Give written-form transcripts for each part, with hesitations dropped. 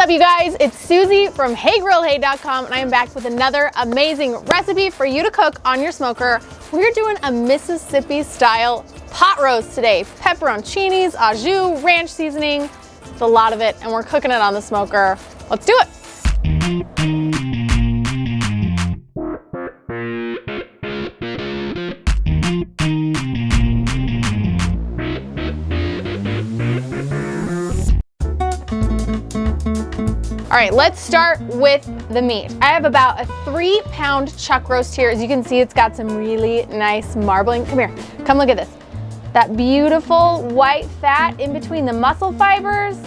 up, you guys? It's Susie from HeyGrillHey.com, and I am back with another amazing recipe for you to cook on your smoker. We're doing a Mississippi style pot roast today. Pepperoncinis, au jus, ranch seasoning. It's a lot of it, and we're cooking it on the smoker. Let's do it. All right, let's start with the meat. I have about a 3-pound chuck roast here. As you can see, it's got some really nice marbling. Come here, come look at this. That beautiful white fat in between the muscle fibers.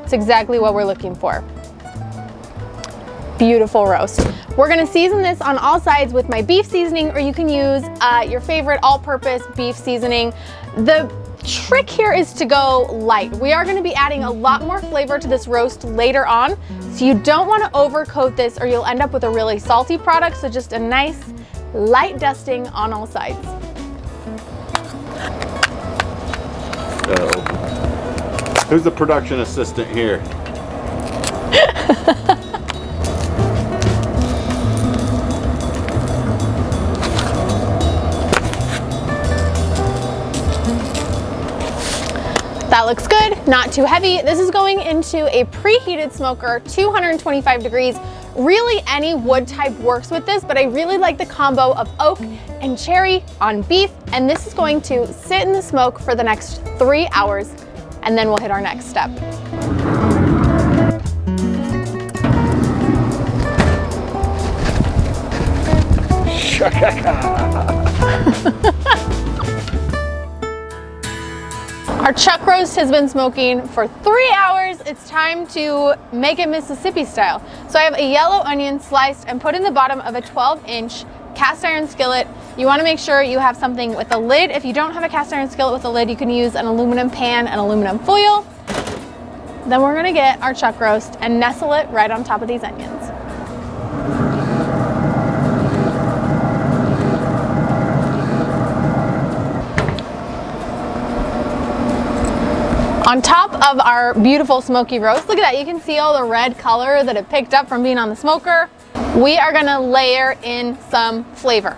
It's exactly what we're looking for. Beautiful roast. We're gonna season this on all sides with my beef seasoning, or you can use your favorite all-purpose beef seasoning. The trick here is to go light. We are going to be adding a lot more flavor to this roast later on, so you don't want to overcoat this or you'll end up with a really salty product. So just a nice light dusting on all sides. Who's the production assistant here? That looks good, not too heavy. This is going into a preheated smoker, 225 degrees. Really any wood type works with this, but I really like the combo of oak and cherry on beef. And this is going to sit in the smoke for the next 3 hours, and then we'll hit our next step. Our chuck roast has been smoking for 3 hours. It's time to make it Mississippi style. So I have a yellow onion sliced and put in the bottom of a 12-inch cast iron skillet. You want to make sure you have something with a lid. If you don't have a cast iron skillet with a lid, you can use an aluminum pan and aluminum foil. Then we're going to get our chuck roast and nestle it right on top of these onions. On top of our beautiful smoky roast, look at that, you can see all the red color that it picked up from being on the smoker. We are gonna layer in some flavor.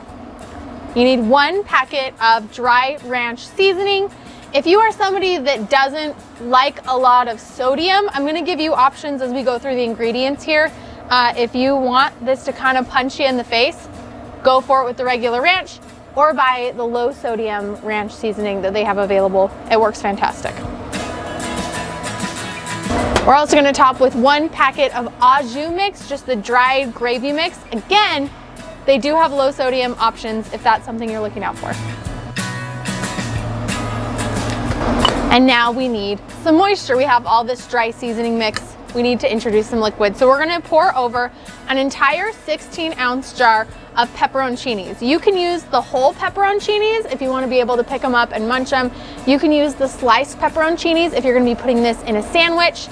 You need 1 packet of dry ranch seasoning. If you are somebody that doesn't like a lot of sodium, I'm gonna give you options as we go through the ingredients here. If you want this to kind of punch you in the face, go for it with the regular ranch or buy the low sodium ranch seasoning that they have available. It works fantastic. We're also going to top with 1 packet of au jus mix, just the dried gravy mix. Again, they do have low sodium options if that's something you're looking out for. And now we need some moisture. We have all this dry seasoning mix. We need to introduce some liquid. So we're going to pour over an entire 16-ounce jar of pepperoncinis. You can use the whole pepperoncinis if you want to be able to pick them up and munch them. You can use the sliced pepperoncinis if you're going to be putting this in a sandwich.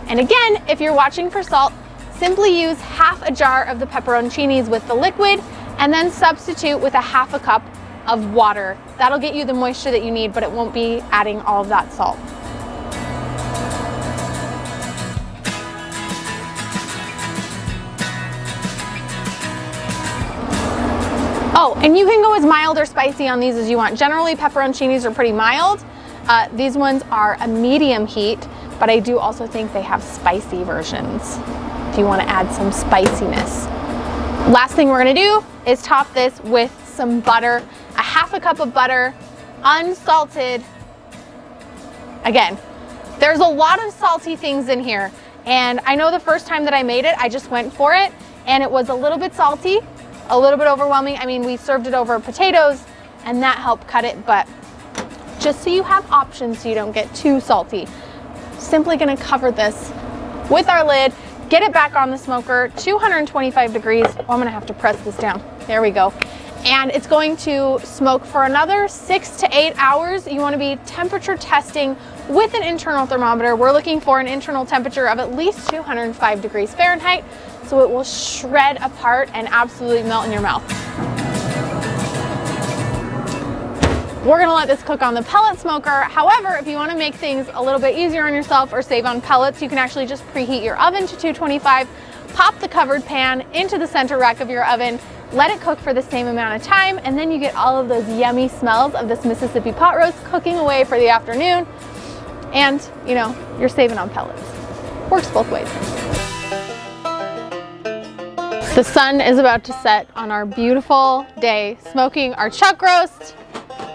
And again, if you're watching for salt, simply use half a jar of the pepperoncinis with the liquid and then substitute with a half a cup of water. That'll get you the moisture that you need, but it won't be adding all of that salt. Oh, and you can go as mild or spicy on these as you want. Generally, pepperoncinis are pretty mild. These ones are a medium heat, but I do also think they have spicy versions if you want to add some spiciness. Last thing we're going to do is top this with some butter, a half a cup of butter, unsalted. Again, there's a lot of salty things in here, and I know the first time that I made it, I just went for it, and it was a little bit salty, a little bit overwhelming. I mean, we served it over potatoes, and that helped cut it, but just so you have options so you don't get too salty. Simply gonna cover this with our lid, get it back on the smoker, 225 degrees. Oh, I'm gonna have to press this down. There we go. And it's going to smoke for another 6 to 8 hours. You wanna be temperature testing with an internal thermometer. We're looking for an internal temperature of at least 205 degrees Fahrenheit, so it will shred apart and absolutely melt in your mouth. We're gonna let this cook on the pellet smoker. However, if you wanna make things a little bit easier on yourself or save on pellets, you can actually just preheat your oven to 225, pop the covered pan into the center rack of your oven, let it cook for the same amount of time, and then you get all of those yummy smells of this Mississippi pot roast cooking away for the afternoon. And, you know, you're saving on pellets. Works both ways. The sun is about to set on our beautiful day smoking our chuck roast.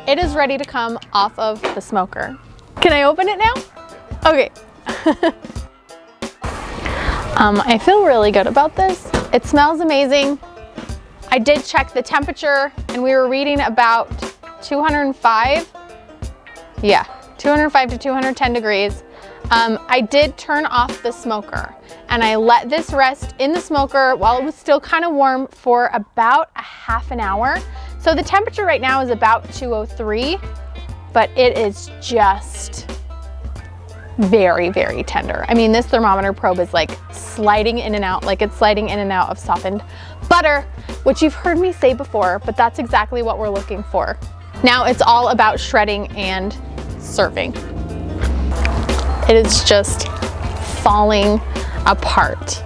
It is ready to come off of the smoker. Can I open it now? Okay. I feel really good about this. It smells amazing. I did check the temperature and we were reading about 205. Yeah, 205 to 210 degrees. I did turn off the smoker and I let this rest in the smoker while it was still kind of warm for about a half an hour. So the temperature right now is about 203, but it is just very, very tender. I mean, this thermometer probe is like sliding in and out, like it's sliding in and out of softened butter, which you've heard me say before, but that's exactly what we're looking for. Now it's all about shredding and serving. It is just falling apart.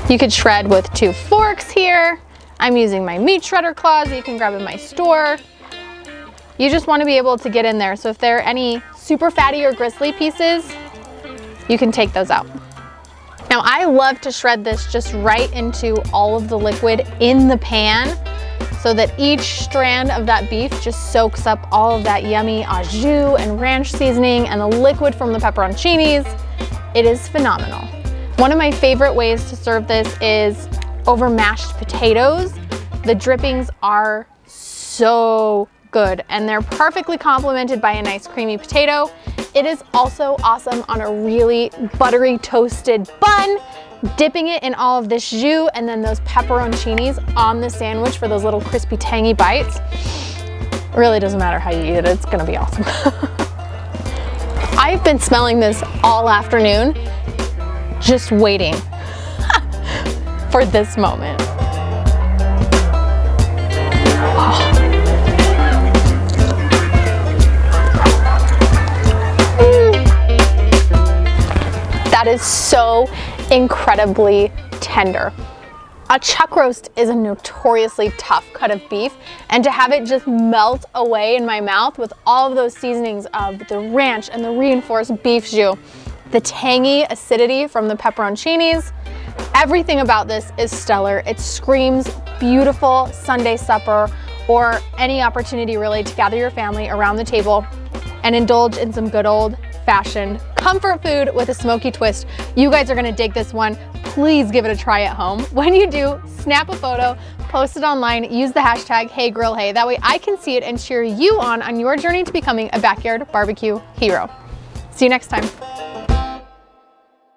You could shred with 2 forks here. I'm using my meat shredder claws that you can grab in my store. You just want to be able to get in there. So if there are any super fatty or gristly pieces, you can take those out. Now I love to shred this just right into all of the liquid in the pan so that each strand of that beef just soaks up all of that yummy au jus and ranch seasoning and the liquid from the pepperoncinis. It is phenomenal. One of my favorite ways to serve this is over mashed potatoes. The drippings are so good and they're perfectly complemented by a nice creamy potato. It is also awesome on a really buttery toasted bun, dipping it in all of this jus and then those pepperoncinis on the sandwich for those little crispy tangy bites. It really doesn't matter how you eat it, it's gonna be awesome. I've been smelling this all afternoon, just waiting for this moment. That is so incredibly tender. A chuck roast is a notoriously tough cut of beef, and to have it just melt away in my mouth with all of those seasonings of the ranch and the reinforced beef jus, the tangy acidity from the pepperoncinis, everything about this is stellar. It screams beautiful Sunday supper or any opportunity really to gather your family around the table and indulge in some good old-fashioned comfort food with a smoky twist. You guys are gonna dig this one. Please give it a try at home. When you do, snap a photo, post it online, use the hashtag #HeyGrillHey. That way I can see it and cheer you on your journey to becoming a backyard barbecue hero. See you next time.